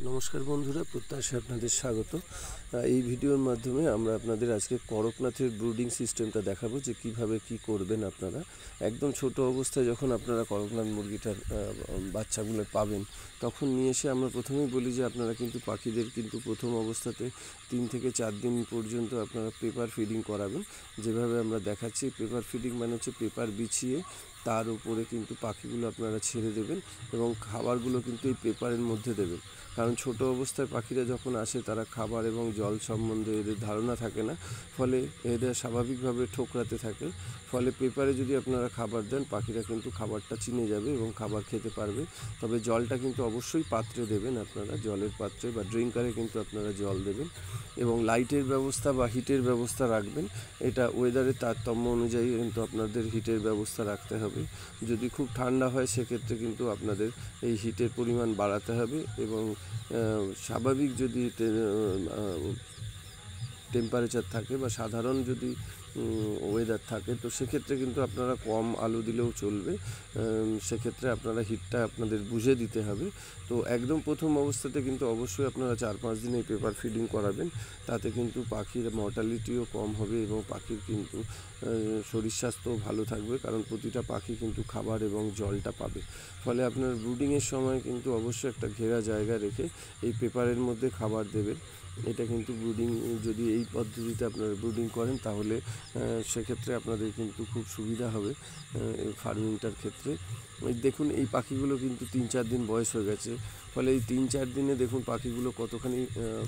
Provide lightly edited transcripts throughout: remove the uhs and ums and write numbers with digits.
নমস্কার বন্ধুরা, প্রত্যাশা আপনাদের স্বাগত। এই ভিডিওর মাধ্যমে আমরা আপনাদের আজকে করকনাথের ব্রুডিং সিস্টেমটা দেখাবো যে কিভাবে কি করবেন আপনারা। একদম ছোট অবস্থায় যখন আপনারা করকনাথ মুরগিটার বাচ্চাগুলো পাবেন, তখন নিয়ে এসে আমরা প্রথমেই বলি যে আপনারা কিন্তু পাখিদের কিন্তু প্রথম অবস্থাতে 3 থেকে 4 দিন পর্যন্ত আপনারা পেপার ফিডিং করাবেন। যেভাবে আমরা দেখাচ্ছি, পেপার ফিডিং মানে হচ্ছে পেপার বিছিয়ে তার উপরে কিন্তু পাখিগুলো আপনারা ছেড়ে দেবেন এবং খাবারগুলো কিন্তু এই পেপারের মধ্যে দেবেন। কারণ ছোট অবস্থায় পাখিরা যখন আসে তারা খাবার এবং জল সম্বন্ধে এদের ধারণা থাকে না, ফলে এদের স্বাভাবিকভাবে ঠোকরাতে থাকে। ফলে পেপারে যদি আপনারা খাবার দেন, পাখিরা কিন্তু খাবারটা চিনে যাবে এবং খাবার খেতে পারবে। তবে জলটা কিন্তু অবশ্যই পাত্রে দেবেন, আপনারা জলের পাত্রে বা ড্রিঙ্কারে কিন্তু আপনারা জল দেবেন এবং লাইটের ব্যবস্থা বা হিটের ব্যবস্থা রাখবেন। এটা ওয়েদারের তারতম্য অনুযায়ী কিন্তু আপনাদের হিটের ব্যবস্থা রাখতে হবে। যদি খুব ঠান্ডা হয় সেক্ষেত্রে কিন্তু আপনাদের এই হিটের পরিমাণ বাড়াতে হবে এবং স্বাভাবিক যদি টেম্পারেচার থাকে বা সাধারণ যদি ওয়েদার থাকে, তো সেক্ষেত্রে কিন্তু আপনারা কম আলো দিলেও চলবে। সেক্ষেত্রে আপনারা হিটটা আপনাদের বুঝে দিতে হবে। তো একদম প্রথম অবস্থাতে কিন্তু অবশ্যই আপনারা 4-5 দিন এই পেপার ফিডিং করাবেন। তাতে কিন্তু পাখির মর্টালিটিও কম হবে এবং পাখির কিন্তু শরীর স্বাস্থ্যও ভালো থাকবে, কারণ প্রতিটা পাখি কিন্তু খাবার এবং জলটা পাবে। ফলে আপনার ব্রুডিংয়ের সময় কিন্তু অবশ্যই একটা ঘেরা জায়গা রেখে এই পেপারের মধ্যে খাবার দেবেন। এটা কিন্তু ব্রুডিং, যদি এই পদ্ধতিতে আপনারা ব্রুডিং করেন তাহলে সেক্ষেত্রে আপনাদের কিন্তু খুব সুবিধা হবে ফার্মিংটার ক্ষেত্রে। দেখুন, এই পাখিগুলো কিন্তু 3-4 দিন বয়স হয়ে গেছে। ফলে এই 3-4 দিনে দেখুন পাখিগুলো কতখানি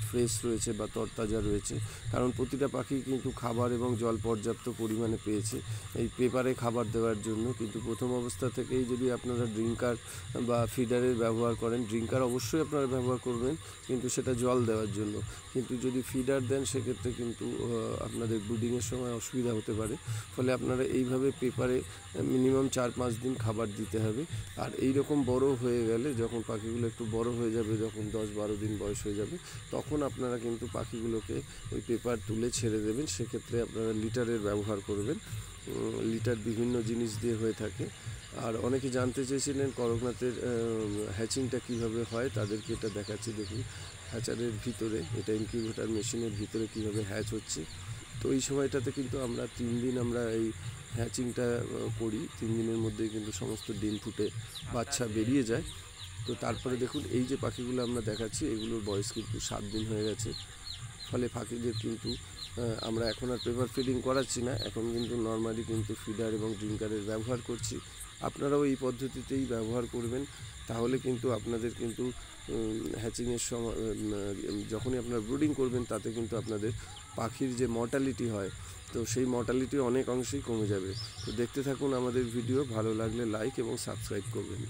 ফ্রেশ রয়েছে বা তরতাজা রয়েছে, কারণ প্রতিটা পাখি কিন্তু খাবার এবং জল পর্যাপ্ত পরিমাণে পেয়েছে এই পেপারে খাবার দেওয়ার জন্য। কিন্তু প্রথম অবস্থা থেকেই যদি আপনারা ড্রিঙ্কার বা ফিডারের ব্যবহার করেন, ড্রিঙ্কার অবশ্যই আপনারা ব্যবহার করবেন কিন্তু সেটা জল দেওয়ার জন্য। কিন্তু যদি ফিডার দেন সেক্ষেত্রে কিন্তু আপনাদের ব্রুডিংয়ের সময় অসুবিধা হতে পারে। ফলে আপনারা এইভাবে পেপারে মিনিমাম 4-5 দিন খাবার দিতে হবে। আর এই রকম বড় হয়ে গেলে, যখন পাখিগুলো একটু বড় হয়ে যাবে, যখন 10-12 দিন বয়স হয়ে যাবে, তখন আপনারা কিন্তু পাখিগুলোকে ওই পেপার তুলে ছেড়ে দেবেন। সেক্ষেত্রে আপনারা লিটারের ব্যবহার করবেন। লিটার বিভিন্ন জিনিস দিয়ে হয়ে থাকে। আর অনেকে জানতে চেয়েছিলেন করকনাথের হ্যাচিংটা কীভাবে হয়, তাদেরকে এটা দেখাচ্ছি। দেখুন, হ্যাচারের ভিতরে, এটা ইনকিউবেটর মেশিনের ভিতরে কীভাবে হ্যাচ হচ্ছে। তো এই সময়টাতে কিন্তু আমরা 3 দিন আমরা এই হ্যাচিংটা করি। 3 দিনের মধ্যেই কিন্তু সমস্ত ডিম ফুটে বাচ্চা বেরিয়ে যায়। তো তারপরে দেখুন, এই যে পাখিগুলো আমরা দেখাচ্ছি, এগুলোর বয়স কিন্তু 7 দিন হয়ে গেছে। ফলে পাখিদের কিন্তু আমরা এখন আর পেপার ফিডিং করাচ্ছি না, এখন কিন্তু নর্মালি কিন্তু ফিডার এবং ড্রিঙ্কারের ব্যবহার করছি। আপনারাও এই পদ্ধতিতেই ব্যবহার করবেন, তাহলে কিন্তু আপনাদের কিন্তু হ্যাচিংয়ের সময়, যখনই আপনারা ব্রুডিং করবেন, তাতে কিন্তু আপনাদের পাখির যে মর্টালিটি হয়, তো সেই মর্টালিটি অনেক অংশেই কমে যাবে। তো দেখতে থাকুন আমাদের ভিডিও, ভালো লাগলে লাইক এবং সাবস্ক্রাইব করবেন।